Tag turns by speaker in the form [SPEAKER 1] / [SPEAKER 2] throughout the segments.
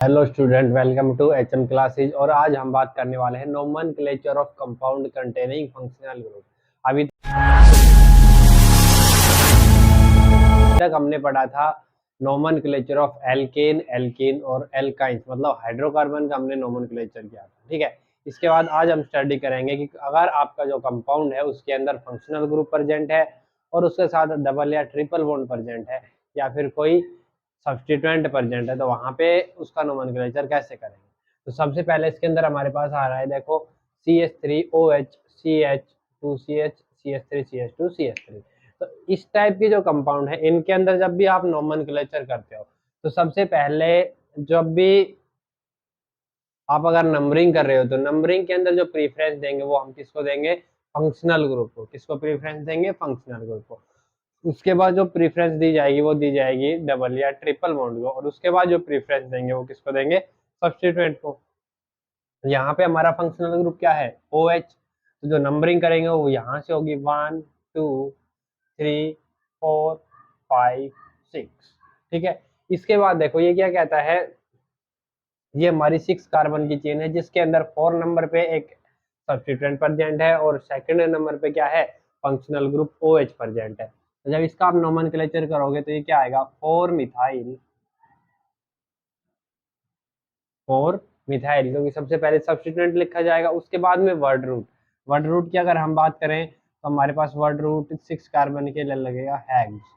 [SPEAKER 1] Hello student, welcome to HM classes. और आज हम बात करने वाले हैं nomenclature of compound containing functional group. अभी तक हमने पढ़ा था नोमेनक्लेचर ऑफ एल्केन, एल्कीन और एल्काइंस, मतलब हाइड्रोकार्बन का हमने नोमेनक्लेचर किया था। ठीक है, इसके बाद आज हम स्टडी करेंगे कि अगर आपका जो कंपाउंड है उसके अंदर फंक्शनल ग्रुप प्रेजेंट है और उसके साथ डबल या ट्रिपल बॉन्ड प्रेजेंट है या फिर कोई सब्स्टिट्यूएंट प्रेजेंट है, तो वहां पे उसका नोमेनक्लेचर कैसे करेंगे। तो सबसे पहले इसके अंदर हमारे पास आ रहा है, देखो, CH3OH, CH2CH, CH3CH2, CH3। तो इस टाइप के जो कंपाउंड है इनके अंदर जब भी आप नोमेनक्लेचर करते हो तो सबसे पहले जब भी आप अगर नंबरिंग कर रहे हो तो नंबरिंग के अंदर जो प्रीफरेंस देंगे वो हम किसको देंगे? फंक्शनल ग्रुप को। किसको प्रीफरेंस देंगे? फंक्शनल ग्रुप को। उसके बाद जो प्रीफरेंस दी जाएगी वो दी जाएगी डबल या ट्रिपल बॉन्ड को, और उसके बाद जो प्रीफरेंस देंगे वो किसको देंगे? सब्स्टिट्यूएंट को। यहाँ पे हमारा फंक्शनल ग्रुप क्या है? OH। तो जो नंबरिंग करेंगे वो यहाँ से होगी 1 2 3 4 5 6। ठीक है, इसके बाद देखो ये क्या कहता है, ये हमारी 6 कार्बन की चेन है जिसके अंदर 4 नंबर पे एक सब्स्टिट्यूएंट प्रेजेंट है और सेकंड नंबर पे क्या है? फंक्शनल ग्रुप OH प्रेजेंट है। तो जब इसका आप नोमेनक्लेचर करोगे तो ये क्या आएगा? 4 मिथाइल, क्योंकि सबसे पहले सब्स्टिट्यूएंट लिखा जाएगा, उसके बाद में वर्ड रूट। वर्ड रूट की अगर हम बात करें तो हमारे पास वर्ड रूट 6 कार्बन के लिए लगेगा हेक्स।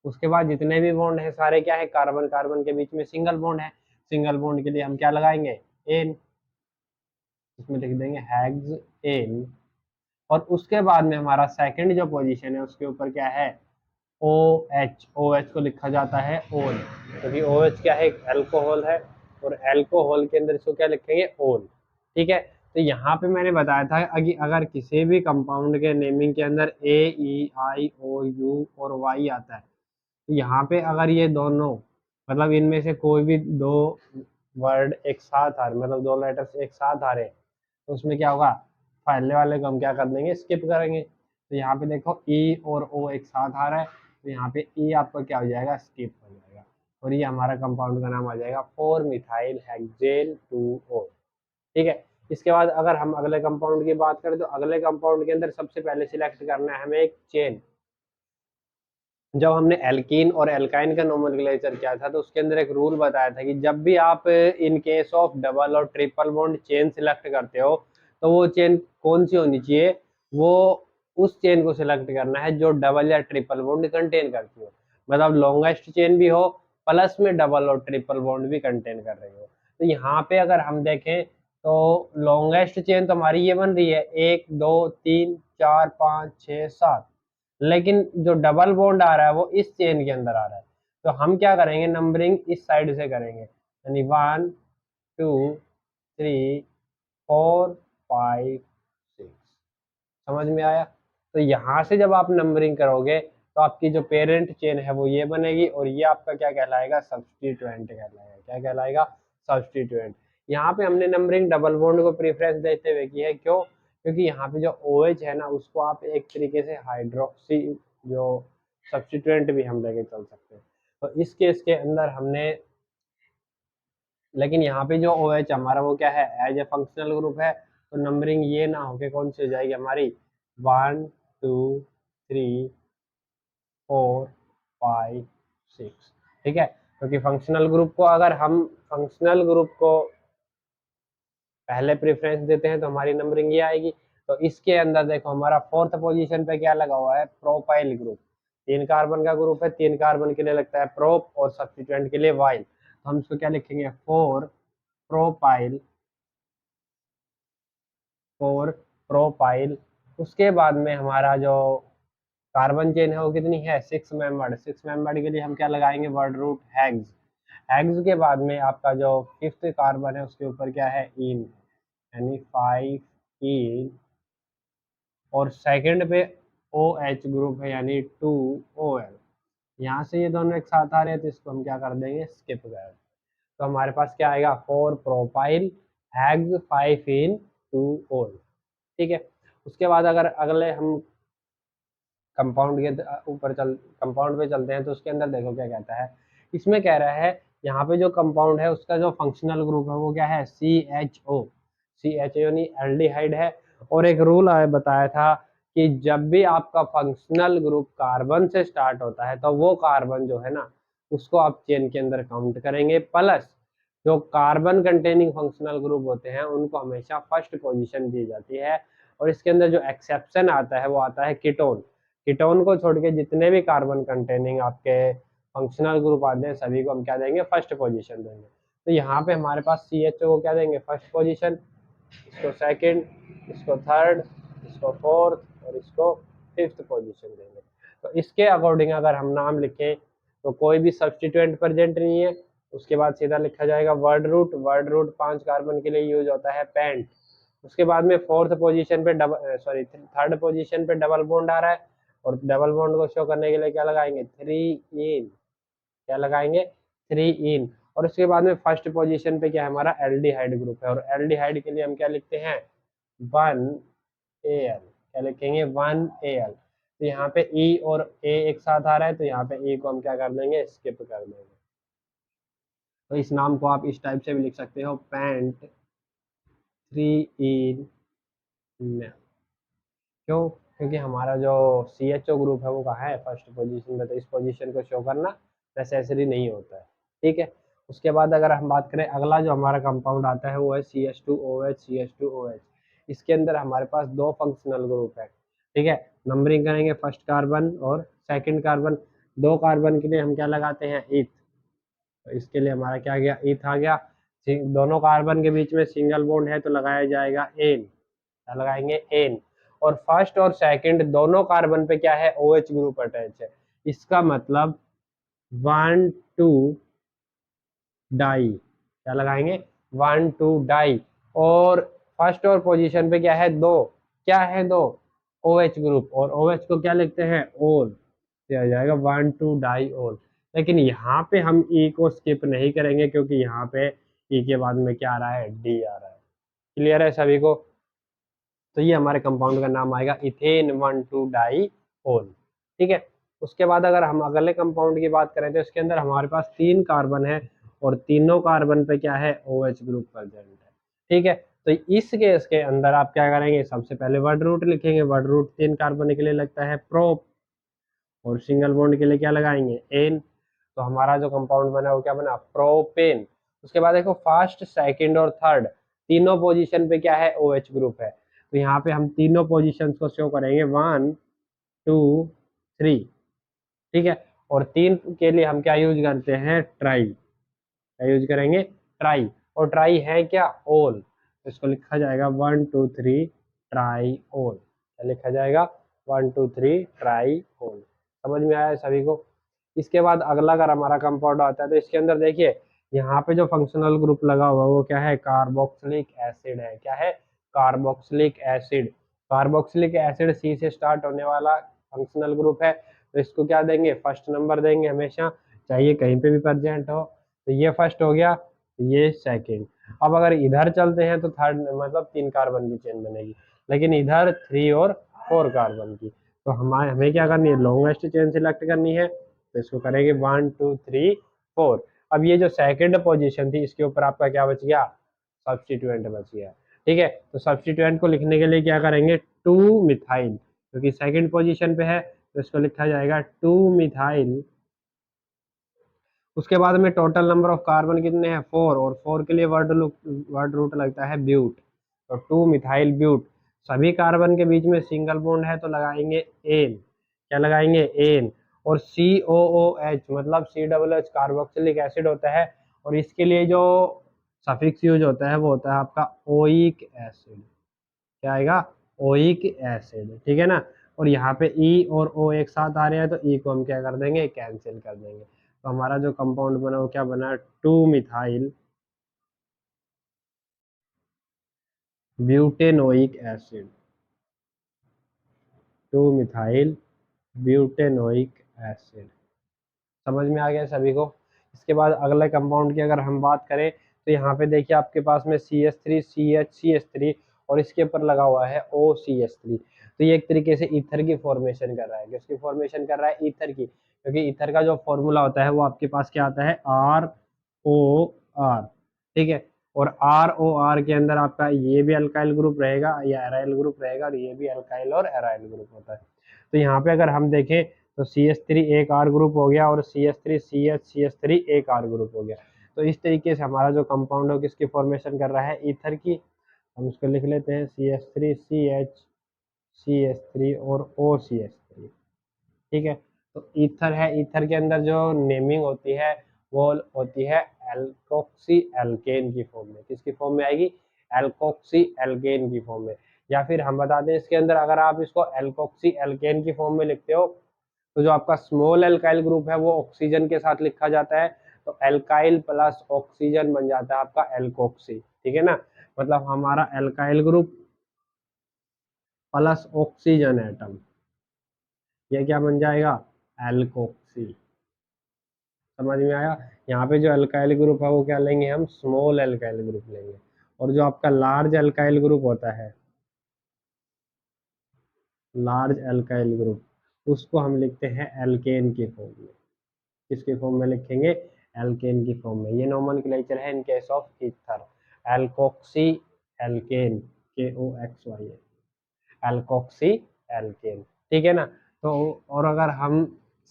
[SPEAKER 1] उसके बाद जितने भी बॉन्ड है सारे क्या है? कार्बन कार्बन के बीच में सिंगल बॉन्ड है। सिंगल बॉन्ड के लिए हम क्या लगाएंगे? एन। इसमें लिख देंगे हेक्स एन। और उसके बाद में हमारा सेकंड जो पोजीशन है उसके ऊपर क्या है? O H. ओ एच को लिखा जाता है ओल, क्योंकि ओ एच क्या है? एक अल्कोहल है, और अल्कोहल के अंदर इसको क्या लिखेंगे? ओल। ठीक है, तो यहाँ पे मैंने बताया था अगर किसी भी कंपाउंड के नेमिंग के अंदर A, E, I, O, U और Y आता है तो यहाँ पे अगर ये दोनों, मतलब इनमें से कोई भी दो वर्ड एक साथ आ रहे, मतलब दो लेटर्स एक साथ आ रहे, तो उसमें क्या होगा? पहले वाले को हम क्या कर देंगे? स्किप करेंगे। तो यहाँ पे देखो ई और ओ एक साथ आ रहा है, तो यहाँ पे ई आपका क्या हो जाएगा? स्किप हो जाएगा, और ये हमारा कंपाउंड का नाम आ जाएगा 4 मिथाइल हेक्सेन 2O। ठीक है, इसके बाद अगर हम अगले कंपाउंड की बात करें तो अगले कंपाउंड के अंदर सबसे पहले सिलेक्ट करना है हमें एक चेन। जब हमने एल्कीन और एल्काइन का नोमेनक्लेचर किया था तो उसके अंदर एक रूल बताया था कि जब भी आप इन केस ऑफ डबल और ट्रिपल बॉन्ड चेन सिलेक्ट करते हो तो वो चेन कौन सी होनी चाहिए? वो उस चेन को सिलेक्ट करना है जो डबल या ट्रिपल बॉन्ड कंटेन करती हो, मतलब लॉन्गेस्ट चेन भी हो प्लस में डबल और ट्रिपल बॉन्ड भी कंटेन कर रही हो। तो यहाँ पे अगर हम देखें तो लॉन्गेस्ट चेन तो हमारी ये बन रही है 1 2 3 4 5 6 7, लेकिन जो डबल बॉन्ड आ रहा है वो इस चेन के अंदर आ रहा है। तो हम क्या करेंगे? नंबरिंग इस साइड से करेंगे, यानी 1 2 3 4 5 6। समझ में आया? तो यहाँ से जब आप नंबरिंग करोगे तो आपकी जो पेरेंट चेन है वो ये बनेगी, और ये आपका क्या कहलाएगा? सब्स्टिट्यूएंट कहलाएगा। क्या कहलाएगा? सब्स्टिट्यूएंट। यहाँ पे हमने नंबरिंग डबल बॉन्ड को प्रीफरेंस देते हुए की है, क्यों? क्योंकि यहाँ पे जो OH है ना उसको आप एक तरीके से हाइड्रोक्सी जो सब्स्टिट्यूएंट भी हम लेके चल सकते हैं। तो इस केस के अंदर हमने, लेकिन यहाँ पे जो OH हमारा वो क्या है? एज ए फंक्शनल ग्रुप है, तो नंबरिंग ये ना होके कौन सी हो जाएगी हमारी? 1 2 3 4 5 6। ठीक है, क्योंकि फंक्शनल ग्रुप को अगर हम फंक्शनल ग्रुप को पहले प्रेफरेंस देते हैं तो हमारी नंबरिंग ये आएगी। तो इसके अंदर देखो हमारा फोर्थ पोजीशन पे क्या लगा हुआ है? Propyl group. 3 कार्बन का ग्रुप है, 3 कार्बन के लिए लगता है प्रोप और सब्स्टिट्यूएंट के लिए वाइल। तो हम इसको क्या लिखेंगे? 4 प्रोपाइल। 4 प्रोपाइल। उसके बाद में हमारा जो कार्बन चेन है वो कितनी है? 6 मेंबर्ड। 6 मेंबर्ड के लिए हम क्या लगाएंगे? Word root hex. हेक्स के बाद में आपका जो फिफ्थ कार्बन है उसके ऊपर क्या है? इन, यानी 5 इन। और सेकंड पे OH ग्रुप है यानी 2OL। यहाँ से ये दोनों एक साथ आ रहे हैं तो इसको हम क्या कर देंगे? स्किप कर देंगे। तो हमारे पास क्या आएगा? 4 प्रोपाइल हेक्स 5 इन 2OL। ठीक है, उसके बाद अगर अगले हम कंपाउंड के ऊपर कंपाउंड पे चलते हैं तो उसके अंदर देखो क्या कहता है। इसमें कह रहा है यहाँ पे जो कंपाउंड है उसका जो फंक्शनल ग्रुप है वो क्या है, CHO। CHO यानी एल्डिहाइड है। और एक रूल बताया था कि जब भी आपका फंक्शनल ग्रुप कार्बन से स्टार्ट होता है तो वो कार्बन जो है ना उसको आप चेन के अंदर काउंट करेंगे, प्लस जो कार्बन कंटेनिंग फंक्शनल ग्रुप होते हैं उनको हमेशा फर्स्ट पोजीशन दी जाती है। और इसके अंदर जो एक्सेप्शन आता है वो आता है कीटोन। कीटोन को छोड़ के जितने भी कार्बन कंटेनिंग आपके फंक्शनल ग्रुप आते हैं सभी को हम क्या देंगे, फर्स्ट पोजीशन देंगे। तो यहाँ पे हमारे पास CHO को क्या देंगे, फर्स्ट पोजीशन, इसको सेकंड, इसको थर्ड, इसको फोर्थ और इसको फिफ्थ पोजीशन देंगे। तो इसके अकॉर्डिंग अगर हम नाम लिखें तो कोई भी सब्स्टिट्यूएंट प्रेजेंट नहीं है, उसके बाद सीधा लिखा जाएगा word root. Word root 5 carbon के लिए यूज होता है पेंट। उसके बाद में फोर्थ पोजीशन पे थर्ड पोजीशन पे डबल बॉन्ड आ रहा है, और डबल बॉन्ड को शो करने के लिए क्या लगाएंगे, 3 इन। क्या लगाएंगे, 3 इन। और उसके बाद में फर्स्ट पोजीशन पे क्या है, हमारा एल्डिहाइड ग्रुप है, और एल्डिहाइड के लिए हम क्या लिखते हैं, 1Al। क्या लिखेंगे, 1Al। तो यहाँ पे E और A एक साथ आ रहा है तो यहाँ पे E को हम क्या कर देंगे, स्किप कर देंगे। तो इस नाम को आप इस टाइप से भी लिख सकते हो, पेंट 3 इन। क्यों, क्योंकि हमारा जो CHO ग्रुप है वो कहाँ है, फर्स्ट पोजीशन में, तो इस पोजीशन को शो करना नेसेसरी नहीं होता है। ठीक है। उसके बाद अगर हम बात करें अगला जो हमारा कंपाउंड आता है वो है CH2OH। CH2OH इसके अंदर हमारे पास दो फंक्शनल ग्रुप है। ठीक है, नंबरिंग करेंगे फर्स्ट कार्बन और सेकंड कार्बन। दो कार्बन के लिए हम क्या लगाते हैं, ईथ। तो इसके लिए हमारा क्या गया, ईथ आ गया। दोनों कार्बन के बीच में सिंगल बॉन्ड है तो लगाया जाएगा एन। क्या लगाएंगे, एन। और फर्स्ट और सेकंड दोनों कार्बन पे क्या है, OH ग्रुप अटैच है। इसका मतलब 1,2 डाई। क्या लगाएंगे, 1,2 डाई। और फर्स्ट और पोजीशन पे क्या है, दो। क्या है, दो OH ग्रुप, और OH को क्या लिखते हैं, ओल। आ जाएगा 1,2 डाई ओल। लेकिन यहाँ पे हम E को स्किप नहीं करेंगे क्योंकि यहाँ पे E के बाद में क्या आ रहा है, D आ रहा है। क्लियर है सभी को। तो ये हमारे कंपाउंड का नाम आएगा इथेन 1,2 डाई ओल। ठीक है। उसके बाद अगर हम अगले कंपाउंड की बात करें तो इसके अंदर हमारे पास 3 कार्बन है और तीनों कार्बन पे क्या है, OH ग्रुप प्रेजेंट है। ठीक है। तो इस केस के अंदर आप क्या करेंगे, सबसे पहले वर्ड रूट लिखेंगे। वर्ड रूट 3 कार्बन के लिए लगता है प्रोप, और सिंगल बॉन्ड के लिए क्या लगाएंगे, एन। तो हमारा जो कंपाउंड बना वो क्या बना, प्रोपेन। उसके बाद देखो फर्स्ट सेकंड और थर्ड तीनों पोजीशन पे क्या है, OH ग्रुप है। तो यहाँ पे हम तीनों पोजीशंस को शो करेंगे, 1 2 3। ठीक है। और 3 के लिए हम क्या यूज करते हैं, ट्राई। क्या यूज करेंगे, ट्राई। और ट्राई है क्या, ओल। तो इसको लिखा जाएगा 1 2 3 ट्राई ओल। क्या लिखा जाएगा, 1 2 3 ट्राई ओल। समझ में आया सभी को। इसके बाद अगला अगर हमारा कंपाउंड आता है तो इसके अंदर देखिए यहाँ पे जो फंक्शनल ग्रुप लगा हुआ है वो क्या है, कार्बोक्सिलिक एसिड है। क्या है, carboxylic acid. Carboxylic acid C से स्टार्ट होने वाला फंक्शनल ग्रुप है। तो इसको क्या देंगे, फर्स्ट नंबर देंगे हमेशा, चाहिए कहीं पे भी प्रेजेंट हो। तो ये फर्स्ट हो गया, ये सेकंड। अब अगर इधर चलते हैं तो थर्ड, मतलब 3 कार्बन की चेन बनेगी, लेकिन इधर 3 और 4 कार्बन की। तो हमें क्या करनी है, लॉन्गेस्ट चेन सिलेक्ट करनी है। तो इसको करेंगे 1 2 3 4। अब ये जो सेकंड पोजीशन थी इसके ऊपर आपका क्या बच गया, सब्स्टिट्यूएंट बच गया। ठीक है। तो सब्स्टिट्यूएंट को लिखने के लिए क्या करेंगे, 2 मिथाइल, क्योंकि सेकंड पोजीशन पे है तो इसको लिखा जाएगा 2 मिथाइल। उसके बाद में टोटल नंबर ऑफ कार्बन कितने हैं, 4, और 4 के लिए वर्ड रूट लगता है ब्यूट। तो 2 मिथाइल ब्यूट। सभी कार्बन के बीच में सिंगल बॉन्ड है तो लगाएंगे एन। क्या लगाएंगे, एन। और COOH मतलब COOH कार्बोक्सिलिक एसिड होता है, और इसके लिए जो सफिक्स यूज होता है वो होता है आपका ओइक एसिड। क्या आएगा, ओइक एसिड। ठीक है ना। और यहाँ पे E और O एक साथ आ रहे हैं तो E को हम क्या कर देंगे, कैंसिल कर देंगे। तो हमारा जो कंपाउंड बना वो क्या बना, 2 methyl butanoic acid. 2 methyl butanoic acid. समझ में आ गया सभी को। इसके बाद अगले कंपाउंड की अगर हम बात करें तो यहाँ पे देखिए आपके पास में CH3 CH3 और इसके ऊपर लगा हुआ है OCH3। तो ये एक तरीके से ईथर की फॉर्मेशन कर रहा है। किसकी फॉर्मेशन कर रहा है, ईथर की। क्योंकि ईथर का जो फॉर्मूला होता है वो आपके पास क्या आता है, ओ आर, ठीक है। और आर ओ आर के अंदर आपका ये भी अल्काइल ग्रुप रहेगा, या एराइल ग्रुप रहेगा, और ये भी अल्काइल और एराइल ग्रुप होता है। तो यहाँ पे अगर हम देखें तो CH3 एक आर ग्रुप हो गया, और CH3 CH3 एक आर ग्रुप हो गया। तो इस तरीके से हमारा जो कंपाउंड है किसकी फॉर्मेशन कर रहा है, ईथर की। हम इसको लिख लेते हैं CH3 CH CH3 और OCH3, ठीक है। तो ईथर है, ईथर के अंदर जो नेमिंग होती है वो होती है एल्कोक्सी एल्केन की फॉर्म में। किसकी फॉर्म में आएगी, एल्कोक्सी एल्केन की फॉर्म में। या फिर हम बता दें इसके अंदर अगर आप इसको एल्कोक्सी एल्केन की फॉर्म में लिखते हो तो जो आपका स्मॉल एल्काइल ग्रुप है वो ऑक्सीजन के साथ लिखा जाता है, तो एल्काइल प्लस ऑक्सीजन बन जाता है आपका एल्कोक्सी, ठीक है ना। मतलब हमारा alkyl group plus oxygen atom, ये क्या बन जाएगा, एल्कोक्सी। समझ में आया। यहाँ पे जो अल्काइल ग्रुप है वो क्या लेंगे, हम स्मॉल अल्काइल ग्रुप लेंगे। और जो आपका लार्ज अल्काइल ग्रुप होता है, लार्ज अल्काइल ग्रुप, उसको हम लिखते हैं एल्केन की फॉर्म में। किसके फॉर्म में लिखेंगे, एल्केन की फॉर्म में। ये नोमेनक्लेचर है in case of ether, alkoxy alkane, KOXY, alkoxy alkane, ठीक है ना। तो और अगर हम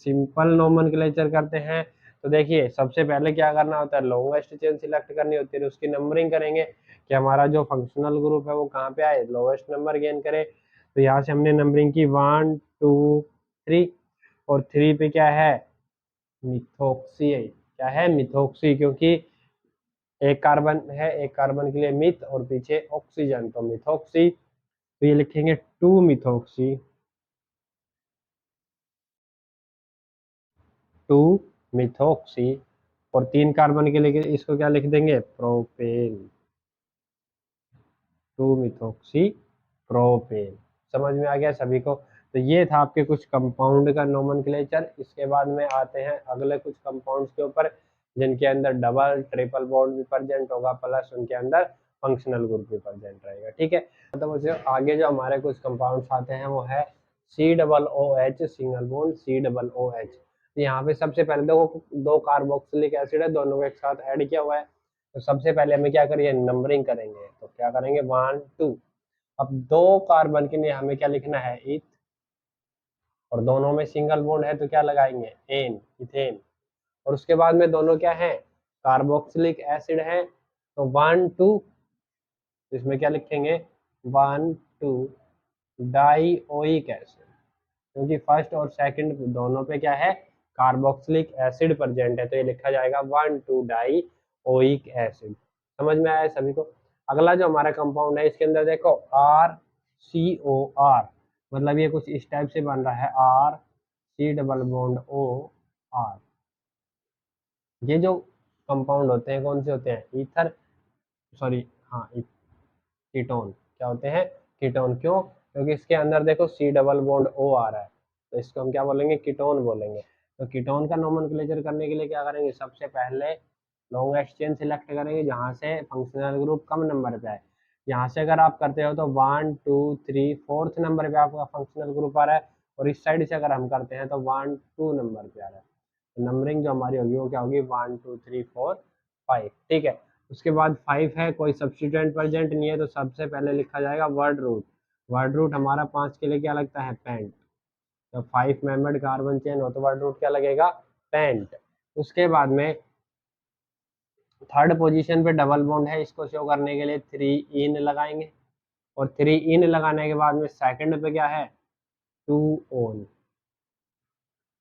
[SPEAKER 1] सिंपल नोमेनक्लेचर करते हैं तो देखिए सबसे पहले क्या करना होता है, लोवेस्ट चेन सिलेक्ट करनी होती है, उसकी नंबरिंग करेंगे कि हमारा जो फंक्शनल ग्रुप है वो कहाँ पे आए, लोवेस्ट नंबर गेन करे। तो यहाँ से हमने नंबरिंग की 1 2 3, और 3 पे क्या है, मिथोक्सी है। क्या है, मिथोक्सी, क्योंकि एक कार्बन है, एक कार्बन के लिए मिथ और पीछे ऑक्सीजन, तो मिथोक्सी। तो ये लिखेंगे 2 मिथोक्सी, 2 मिथोक्सी। और 3 कार्बन के लिए इसको क्या लिख देंगे, प्रोपेन, 2 मिथोक्सी प्रोपेन। समझ में आ गया सभी को। तो ये था आपके कुछ कंपाउंड का नोमेनक्लेचर। इसके बाद में आते हैं अगले कुछ कंपाउंड्स के ऊपर जिनके अंदर डबल ट्रिपल बॉन्ड भी प्रेजेंट होगा, प्लस उनके अंदर फंक्शनल ग्रुप भी प्रेजेंट रहेगा, ठीक है। मतलब उसे आगे जो हमारे कुछ कंपाउंड्स आते हैं वो है COOH सिंगल बॉन्ड COOH। यहाँ पे सबसे पहले देखो 2 कार्बोक्सिलिक एसिड है, दोनों को एक साथ ऐड किया हुआ है। तो सबसे पहले हमें क्या करिए, नंबरिंग करेंगे। तो क्या करेंगे, 1 2। अब 2 कार्बन के लिए हमें क्या लिखना है, इथ, और दोनों में सिंगल बॉन्ड है तो क्या लगाएंगे, एन, इथेन। और उसके बाद में दोनों क्या है, कार्बोक्सिलिक एसिड है, तो 1 2, इसमें क्या लिखेंगे, 1 2 डाइओइक एसिड, क्योंकि फर्स्ट और सेकंड दोनों पे क्या है, कार्बोक्सिलिक एसिड प्रेजेंट है, तो ये लिखा जाएगा 1 2 डाइओइक एसिड। समझ में आया सभी को। अगला जो हमारा कंपाउंड है इसके अंदर देखो RCOR, मतलब ये कुछ इस टाइप से बन रहा है, RC डबल बॉन्ड OR। ये जो कंपाउंड होते हैं कौन से होते हैं, ईथर, सॉरी, हाँ, कीटोन। क्या होते हैं, कीटोन। क्यों, क्योंकि इसके अंदर देखो C डबल बॉन्ड O आ रहा है, तो इसको हम क्या बोलेंगे, कीटोन बोलेंगे। तो कीटोन का नोमेनक्लेचर करने के लिए क्या करेंगे, सबसे पहले लॉन्गेस्ट चेन सिलेक्ट करेंगे जहाँ से फंक्शनल ग्रुप कम नंबर पे आए। यहाँ से अगर आप करते हो तो 1 2 3 4th नंबर पे आपका फंक्शनल ग्रुप आ रहा है, और इस साइड से अगर हम करते हैं तो 1 2 नंबर पे आ रहा है। नंबरिंग जो हमारी होगी वो क्या होगी, 1 2 3 4 5, ठीक है। उसके बाद 5 है, कोई सब्सटीट्यूएंट प्रेजेंट नहीं है, तो सबसे पहले लिखा जाएगा वर्ड रूट। वर्ड रूट हमारा 5 के लिए क्या लगता है, पेंट। तो 5 मेंबर्ड कार्बन चेन हो तो वर्ड रूट क्या लगेगा, पेंट। उसके बाद में थर्ड पोजीशन पे डबल बॉन्ड है, इसको शो करने के लिए 3 इन लगाएंगे, और 3 इन लगाने के बाद में सेकंड पे क्या है, 2 ओन।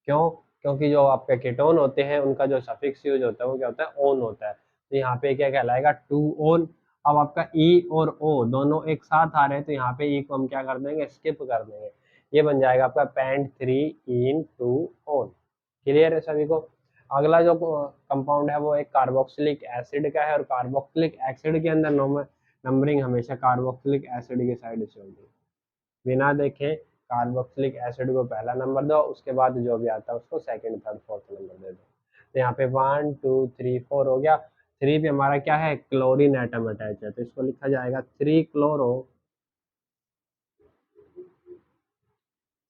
[SPEAKER 1] क्यों, क्योंकि जो आपके कीटोन होते हैं उनका जो सफिक्स यूज होता है वो क्या होता है, ओन होता है। तो यहाँ पे क्या कहलाएगा, 2 ओन। अब आपका ई और ओ दोनों एक साथ आ रहे हैं, तो यहाँ पे ई को हम क्या कर देंगे, स्किप कर देंगे। ये बन जाएगा आपका पेंट 3 इन 2 ओन। क्लियर है सभी को। अगला जो कंपाउंड है वो एक कार्बोक्सिलिक एसिड का है, और कार्बोक्सिलिक एसिड के अंदर नंबरिंग हमेशा कार्बोक्सिलिक एसिड की साइड से होगी, बिना देखे कार्बोक्सिलिक एसिड को पहला नंबर दो, उसके बाद जो भी आता है उसको सेकंड थर्ड फोर्थ नंबर दे दो। तो यहाँ पे 1 2 3 4 हो गया। 3 पे हमारा क्या है, क्लोरीन एटम अटैच है, तो इसको लिखा जाएगा 3 क्लोरो,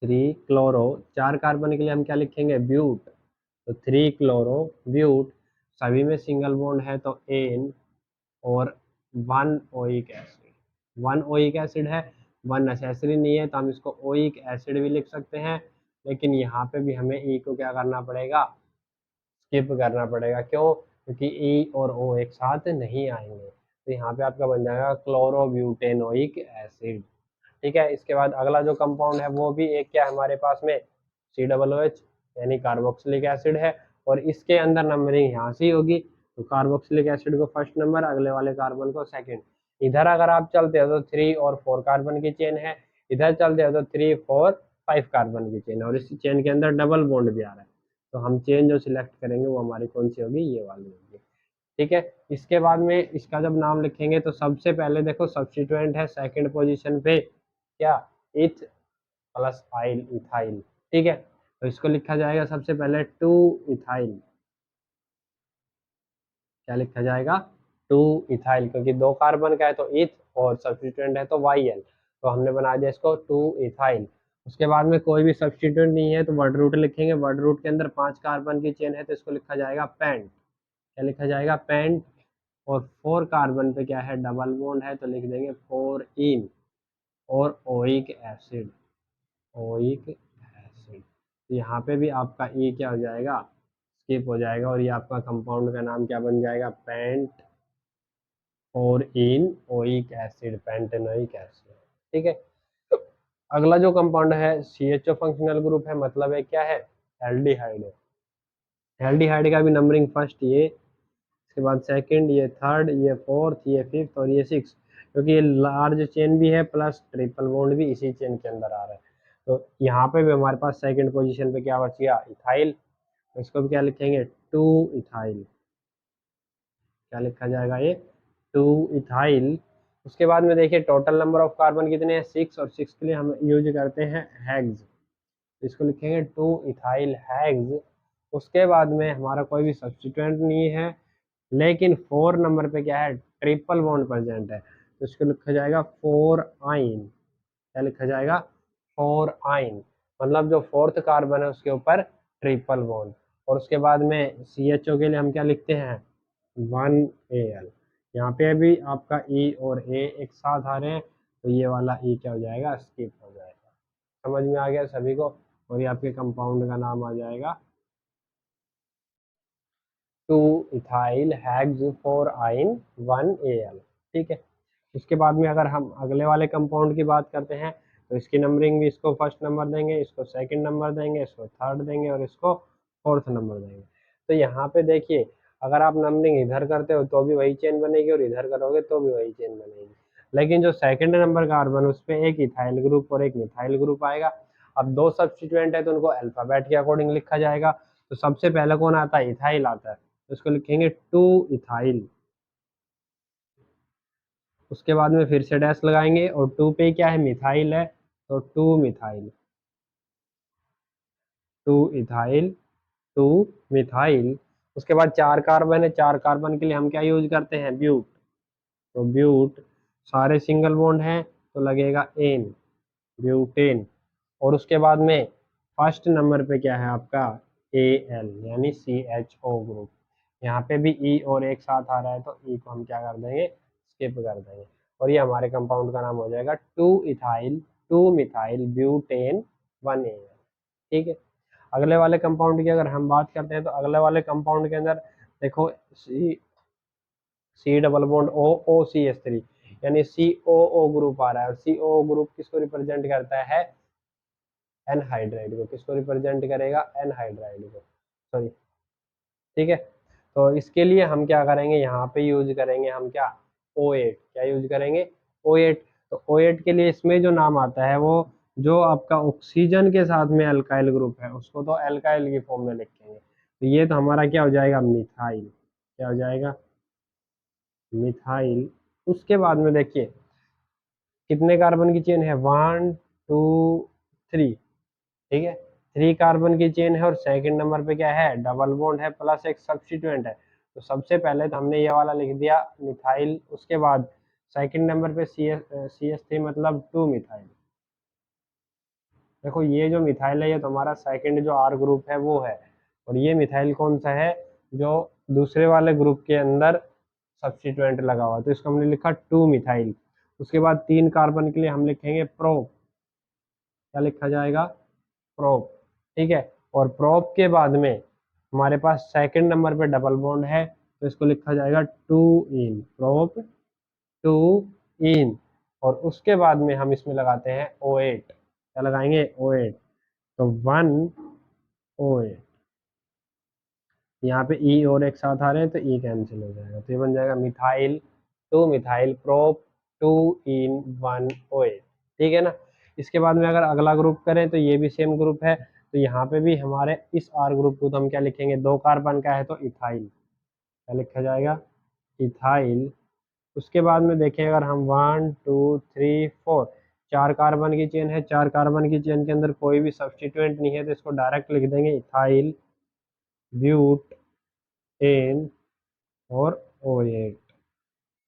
[SPEAKER 1] 3 क्लोरो। 4 कार्बन के लिए हम क्या लिखेंगे, ब्यूट, तो 3 क्लोरो ब्यूट। सभी में सिंगल बॉन्ड है तो एन और one oic acid, one oic acid है, वन नेसेसरी नहीं है तो हम इसको ओइक एसिड भी लिख सकते हैं, लेकिन यहाँ पे भी हमें ई को क्या करना पड़ेगा, स्किप करना पड़ेगा। क्यों? क्योंकि ई और ओ एक साथ नहीं आएंगे, तो यहाँ पे आपका बन जाएगा क्लोरोब्यूटेनोइक एसिड। ठीक है, इसके बाद अगला जो कंपाउंड है वो भी एक क्या है हमारे पास में, COOH यानी कार्बोक्सिलिक एसिड है, और इसके अंदर नंबरिंग यहाँ से होगी, तो कार्बोक्सिलिक एसिड को फर्स्ट नंबर, अगले वाले कार्बन को सेकंड। इधर अगर आप चलते हो तो 3 और 4 कार्बन की चेन है, इधर चलते हो तो 3, 4, 5 कार्बन की चेन है, और इस चेन के अंदर डबल बॉन्ड भी आ रहा है, तो हम चेन जो सिलेक्ट करेंगे वो हमारी कौन सी होगी, ये वाली होगी। ठीक है, इसके बाद में इसका जब नाम लिखेंगे तो सबसे पहले देखो सब्स्टिट्यूएंट है सेकंड पोजीशन पे क्या, इथ प्लस आइल, इथाइल। ठीक है, तो इसको लिखा जाएगा सबसे पहले 2 इथाइल, क्या लिखा जाएगा, 2 इथाइल, क्योंकि 2 कार्बन का है तो इथ और सब्स्टिट्यूएंट है तो YL, तो हमने बना दिया इसको 2 इथाइल। उसके बाद में कोई भी सब्स्टिट्यूएंट नहीं है तो वर्ड रूट लिखेंगे, वर्ड रूट के अंदर 5 कार्बन की चेन है तो इसको लिखा जाएगा पेंट, क्या लिखा जाएगा, पेंट। और 4 कार्बन पे क्या है, डबल बॉन्ड है तो लिख देंगे 4 इन, और ओइक एसिड, ओइक एसिड। तो यहाँ पे भी आपका ई क्या हो जाएगा, स्किप हो जाएगा, और ये आपका कंपाउंड का नाम क्या बन जाएगा, पेंट और इन ओइक एसिड, पेंटेनोइक एसिड। ठीक है, तो अगला जो कंपाउंड है CHO फंक्शनल ग्रुप है, मतलब है क्या है, एल्डिहाइड है। एल्डिहाइड का भी नंबरिंग फर्स्ट, ये इसके बाद सेकंड, ये थर्ड, ये फोर्थ, ये फिफ्थ और ये सिक्स, क्योंकि ये लार्ज चेन भी है प्लस ट्रिपल बॉन्ड भी इसी चेन के अंदर आ रहा है। तो यहाँ पे भी हमारे पास सेकंड पोजीशन पे क्या बच गया, इथाइल, तो इसको भी क्या लिखेंगे, 2 इथाइल, क्या लिखा जाएगा, ये 2 इथाइल। उसके बाद में देखिए टोटल नंबर ऑफ कार्बन कितने हैं, 6, और 6 के लिए हम यूज करते हैं हेक्स, इसको लिखेंगे 2 इथाइल हेक्स। उसके बाद में हमारा कोई भी सब्स्टिट्यूएंट नहीं है, लेकिन 4 नंबर पे क्या है, ट्रिपल बॉन्ड प्रेजेंट है, तो इसको लिखा जाएगा 4 आइन, क्या लिखा जाएगा, 4 आइन, मतलब जो फोर्थ कार्बन है उसके ऊपर ट्रिपल बॉन्ड। और उसके बाद में CHO के लिए हम क्या लिखते हैं, 1Al। यहाँ पे भी आपका E और A एक साथ आ रहे हैं, तो ये वाला E क्या हो जाएगा, स्किप हो जाएगा। समझ में आ गया सभी को, और ये आपके कंपाउंड का नाम आ जाएगा 2 इथाइल हेक्स 4 आइन 1Al। ठीक है, इसके बाद में अगर हम अगले वाले कंपाउंड की बात करते हैं तो इसकी नंबरिंग भी, इसको फर्स्ट नंबर देंगे, इसको सेकंड नंबर देंगे, इसको थर्ड देंगे, और इसको फोर्थ नंबर देंगे। तो यहाँ पे देखिए अगर आप नंबरिंग इधर करते हो तो भी वही चेन बनेगी, और इधर करोगे तो भी वही चेन बनेगी, लेकिन जो सेकंड नंबर कार्बन उस पर एक इथाइल ग्रुप और एक मिथाइल ग्रुप आएगा। अब 2 सब्स्टिट्यूएंट है तो उनको अल्फाबेट के अकॉर्डिंग लिखा जाएगा, तो सबसे पहले कौन आता है, इथाइल आता है, तो इसको लिखेंगे 2 इथाइल। उसके बाद में फिर से डैश लगाएंगे, और 2 पे क्या है, मिथाइल है, तो 2 मिथाइल, 2 इथाइल, 2 मिथाइल। उसके बाद 4 कार्बन है, 4 कार्बन के लिए हम क्या यूज करते हैं, ब्यूट, तो ब्यूट, सारे सिंगल बॉन्ड हैं तो लगेगा एन, ब्यूटेन। और उसके बाद में फर्स्ट नंबर पे क्या है आपका, Al यानी CHO ग्रुप। यहाँ पे भी E और एक साथ आ रहा है तो E को हम क्या कर देंगे, स्किप कर देंगे, और ये हमारे कंपाउंड का नाम हो जाएगा 2 इथाइल 2 मिथाइल ब्यूटेन 1Al। ठीक है, अगले वाले कंपाउंड की अगर हम बात करते हैं तो अगले वाले कंपाउंड के अंदर देखो C डबल बॉन्ड OCH3 यानी COO ग्रुप आ रहा है, और COO ग्रुप किसको रिप्रेजेंट करता है, एनहाइड्राइड को, किसको रिप्रेजेंट करेगा, एनहाइड्राइड को, सॉरी। ठीक है, तो इसके लिए हम क्या करेंगे, यहाँ पे यूज करेंगे हम क्या, O8, क्या यूज करेंगे, O8। तो O8 के लिए इसमें जो नाम आता है वो जो आपका ऑक्सीजन के साथ में अल्काइल ग्रुप है उसको तो अल्काइल की फॉर्म में लिखेंगे, तो ये तो हमारा क्या हो जाएगा, मिथाइल, क्या हो जाएगा, मिथाइल। उसके बाद में देखिए कितने कार्बन की चेन है, 1, 2, 3। ठीक है, 3 कार्बन की चेन है, और सेकंड नंबर पे क्या है, डबल बॉन्ड है प्लस एक सब्स्टिट्यूएंट है, तो सबसे पहले तो हमने ये वाला लिख दिया मिथाइल। उसके बाद सेकंड नंबर पे CH3 मतलब 2 मिथाइल। देखो ये जो मिथाइल है ये तो हमारा सेकंड जो R ग्रुप है वो है, और ये मिथाइल कौन सा है, जो दूसरे वाले ग्रुप के अंदर सब्स्टिट्यूएंट लगा हुआ, तो इसको हमने लिखा 2 मिथाइल। उसके बाद 3 कार्बन के लिए हम लिखेंगे प्रोप, क्या लिखा जाएगा, प्रोप, ठीक है। और प्रोप के बाद में हमारे पास सेकंड नंबर पे डबल बॉन्ड है, तो इसको लिखा जाएगा 2 इन, प्रोप 2 इन। और उसके बाद में हम इसमें लगाते हैं O8, क्या लगाएंगे, O8, तो 1 O8। यहाँ पे ई और एक साथ आ रहे हैं तो ई कैंसिल हो जाएगा, तो ये बन जाएगा मिथाइल 2 मिथाइल प्रोप 2 इन 1 OH, ठीक है ना। इसके बाद में अगर अगला ग्रुप करें तो ये भी सेम ग्रुप है, तो यहाँ पे भी हमारे इस आर ग्रुप को तो हम क्या लिखेंगे, 2 कार्बन का है तो इथाइल, क्या लिखा जाएगा, इथाइल। उसके बाद में देखें अगर हम 1 2 3 4 4 कार्बन की चेन है, 4 कार्बन की चेन के अंदर कोई भी सब्स्टिट्यूएंट नहीं है, तो इसको डायरेक्ट लिख देंगे इथाइल ब्यूट एन और O8,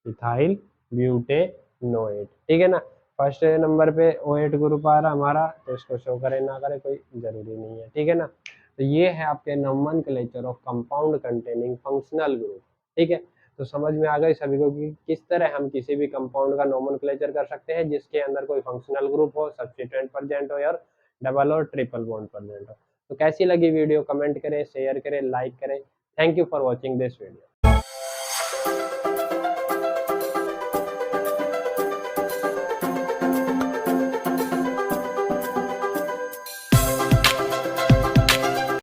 [SPEAKER 1] इथाइल ब्यूटेनोएट, ठीक है ना। फर्स्ट नंबर पे O8 ग्रुप आ रहा हमारा, तो इसको शो करे ना करे कोई जरूरी नहीं है, ठीक है ना। तो ये है आपके nomenclature of compound containing functional group, ठीक है। तो समझ में आ गई सभी को कि किस तरह हम किसी भी कंपाउंड का नोमेनक्लेचर कर सकते हैं जिसके अंदर कोई फंक्शनल ग्रुप हो, सब्स्टिट्यूएंट प्रेजेंट हो और डबल और ट्रिपल बॉन्ड प्रेजेंट हो। तो कैसी लगी वीडियो, कमेंट करें, शेयर करें, लाइक करें। Thank you for watching this video.